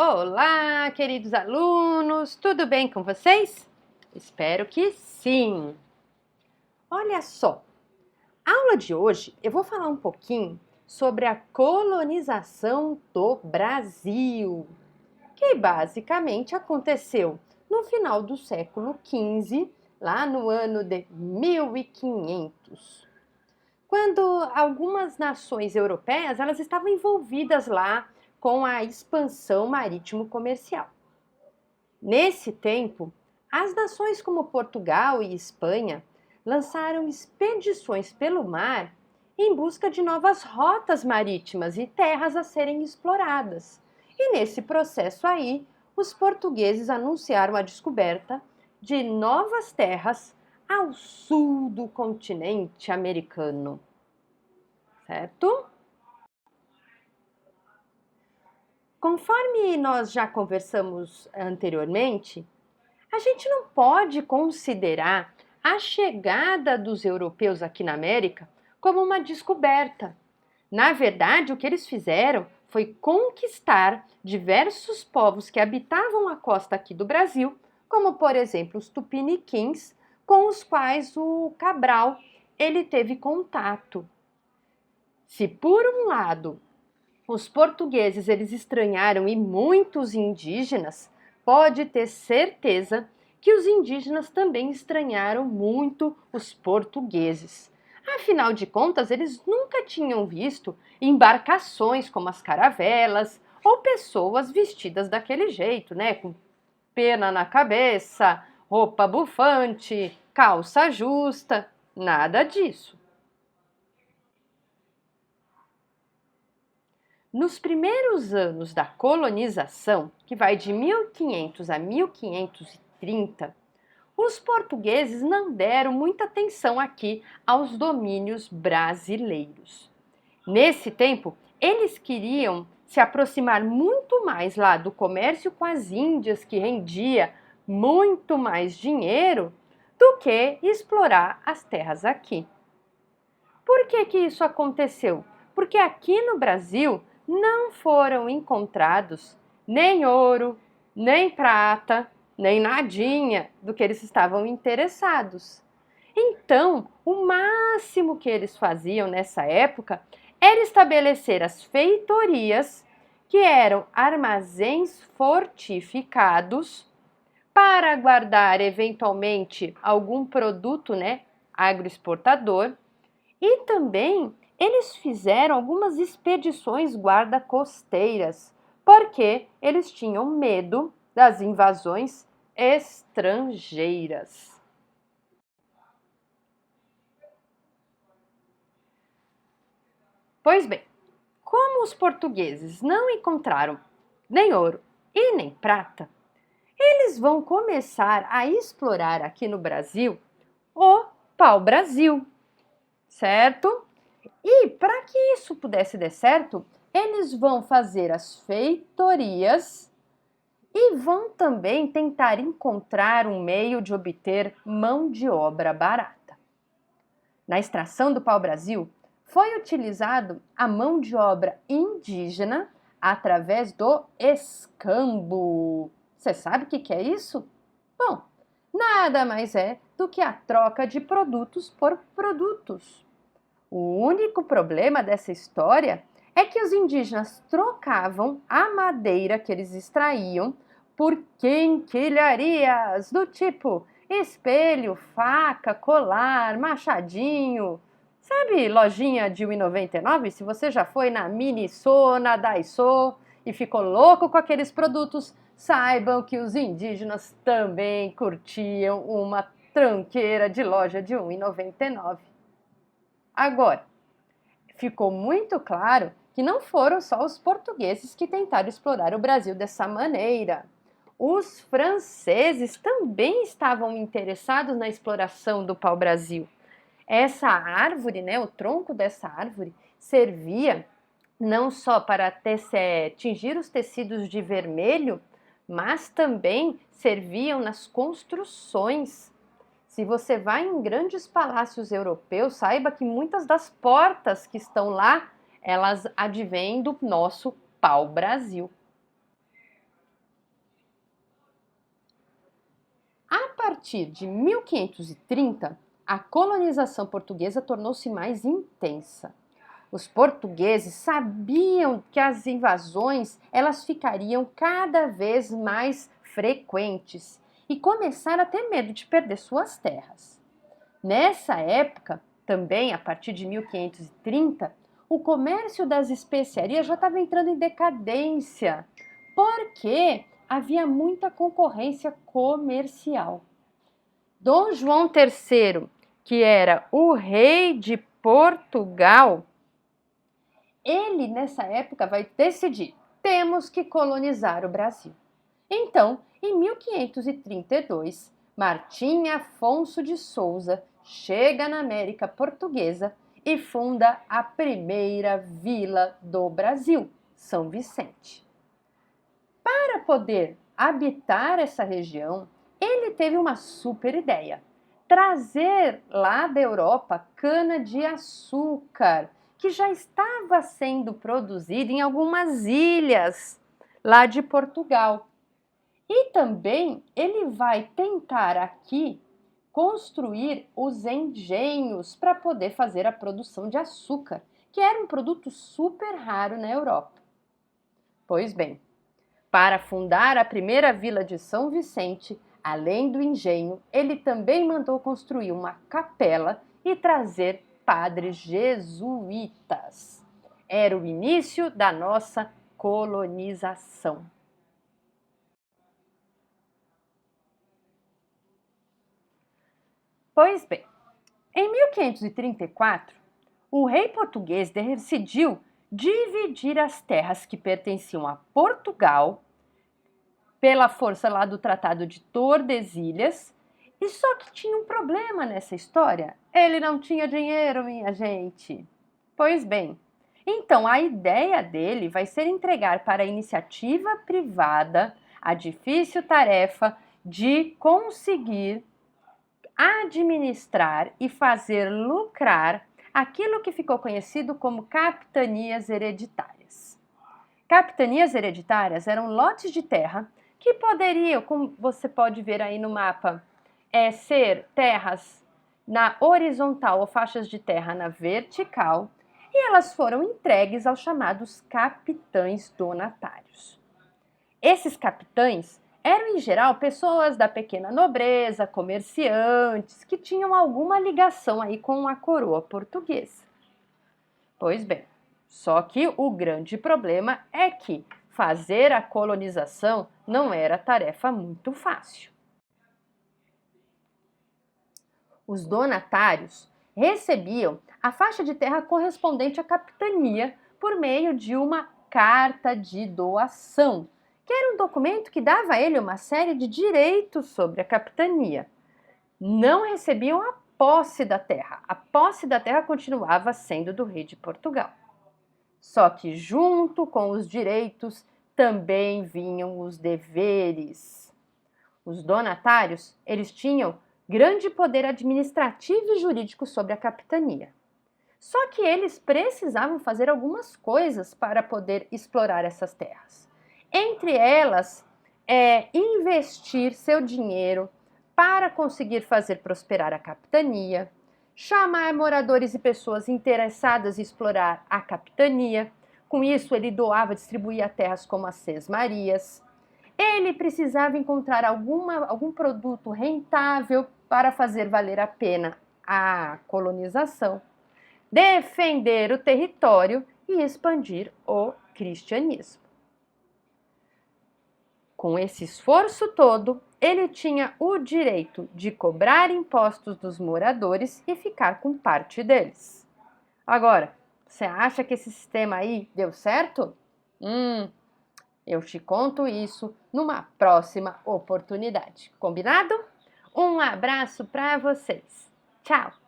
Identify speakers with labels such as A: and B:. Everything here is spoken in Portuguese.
A: Olá, queridos alunos, tudo bem com vocês? Espero que sim! Olha só, a aula de hoje eu vou falar um pouquinho sobre a colonização do Brasil, que basicamente aconteceu no final do século XV, lá no ano de 1500, quando algumas nações europeias elas estavam envolvidas lá com a expansão marítimo-comercial. Nesse tempo, as nações como Portugal e Espanha lançaram expedições pelo mar em busca de novas rotas marítimas e terras a serem exploradas. E nesse processo aí, os portugueses anunciaram a descoberta de novas terras ao sul do continente americano. Certo? Conforme nós já conversamos anteriormente, a gente não pode considerar a chegada dos europeus aqui na América como uma descoberta. Na verdade, o que eles fizeram foi conquistar diversos povos que habitavam a costa aqui do Brasil, como por exemplo os tupiniquins, com os quais o Cabral ele teve contato. Se por um lado os portugueses eles estranharam e muitos indígenas, pode ter certeza que os indígenas também estranharam muito os portugueses. Afinal de contas, eles nunca tinham visto embarcações como as caravelas ou pessoas vestidas daquele jeito, né? Com pena na cabeça, roupa bufante, calça justa, nada disso. Nos primeiros anos da colonização, que vai de 1500 a 1530, os portugueses não deram muita atenção aqui aos domínios brasileiros. Nesse tempo, eles queriam se aproximar muito mais lá do comércio com as Índias, que rendia muito mais dinheiro, do que explorar as terras aqui. Por que isso aconteceu? Porque aqui no Brasil não foram encontrados nem ouro, nem prata, nem nadinha do que eles estavam interessados. Então, o máximo que eles faziam nessa época era estabelecer as feitorias, que eram armazéns fortificados para guardar eventualmente algum produto, agroexportador, e também eles fizeram algumas expedições guarda-costeiras, porque eles tinham medo das invasões estrangeiras. Pois bem, como os portugueses não encontraram nem ouro e nem prata, eles vão começar a explorar aqui no Brasil o pau-brasil, certo? E para que isso pudesse dar certo, eles vão fazer as feitorias e vão também tentar encontrar um meio de obter mão de obra barata. Na extração do pau-brasil, foi utilizado a mão de obra indígena através do escambo. Você sabe o que é isso? Bom, nada mais é do que a troca de produtos por produtos. O único problema dessa história é que os indígenas trocavam a madeira que eles extraíam por quinquilharias do tipo espelho, faca, colar, machadinho. Sabe lojinha de R$1,99? Se você já foi na Miniso, na Daiso e ficou louco com aqueles produtos, saibam que os indígenas também curtiam uma tranqueira de loja de R$1,99. Agora, ficou muito claro que não foram só os portugueses que tentaram explorar o Brasil dessa maneira. Os franceses também estavam interessados na exploração do pau-brasil. Essa árvore, o tronco dessa árvore, servia não só para tingir os tecidos de vermelho, mas também serviam nas construções. Se você vai em grandes palácios europeus, saiba que muitas das portas que estão lá, elas advêm do nosso pau-brasil. partir de 1530, a colonização portuguesa tornou-se mais intensa. Os portugueses sabiam que as invasões elas ficariam cada vez mais frequentes e começaram a ter medo de perder suas terras. Nessa época, também a partir de 1530, o comércio das especiarias já estava entrando em decadência, porque havia muita concorrência comercial. Dom João III, que era o rei de Portugal, ele nessa época vai decidir: temos que colonizar o Brasil. Então, em 1532, Martim Afonso de Souza chega na América Portuguesa e funda a primeira vila do Brasil, São Vicente. Para poder habitar essa região, ele teve uma super ideia: trazer lá da Europa cana-de-açúcar, que já estava sendo produzida em algumas ilhas lá de Portugal. E também ele vai tentar aqui construir os engenhos para poder fazer a produção de açúcar, que era um produto super raro na Europa. Pois bem, para fundar a primeira vila de São Vicente, além do engenho, ele também mandou construir uma capela e trazer padres jesuítas. Era o início da nossa colonização. Pois bem, em 1534, o rei português decidiu dividir as terras que pertenciam a Portugal pela força lá do Tratado de Tordesilhas, e só que tinha um problema nessa história: ele não tinha dinheiro, minha gente. Pois bem, então a ideia dele vai ser entregar para a iniciativa privada a difícil tarefa de conseguir administrar e fazer lucrar aquilo que ficou conhecido como capitanias hereditárias. Capitanias hereditárias eram lotes de terra que poderiam, como você pode ver aí no mapa, ser terras na horizontal ou faixas de terra na vertical, e elas foram entregues aos chamados capitães donatários. Esses capitães eram, em geral, pessoas da pequena nobreza, comerciantes, que tinham alguma ligação aí com a coroa portuguesa. Pois bem, só que o grande problema é que fazer a colonização não era tarefa muito fácil. Os donatários recebiam a faixa de terra correspondente à capitania por meio de uma carta de doação, que era um documento que dava a ele uma série de direitos sobre a capitania. Não recebiam a posse da terra. A posse da terra continuava sendo do rei de Portugal. Só que junto com os direitos também vinham os deveres. Os donatários, eles tinham grande poder administrativo e jurídico sobre a capitania. Só que eles precisavam fazer algumas coisas para poder explorar essas terras. Entre elas, investir seu dinheiro para conseguir fazer prosperar a capitania, chamar moradores e pessoas interessadas em explorar a capitania. Com isso, ele doava, distribuía terras como as Sesmarias. Ele precisava encontrar algum produto rentável para fazer valer a pena a colonização, defender o território e expandir o cristianismo. Com esse esforço todo, ele tinha o direito de cobrar impostos dos moradores e ficar com parte deles. Agora, você acha que esse sistema aí deu certo? Eu te conto isso numa próxima oportunidade. Combinado? Um abraço para vocês. Tchau!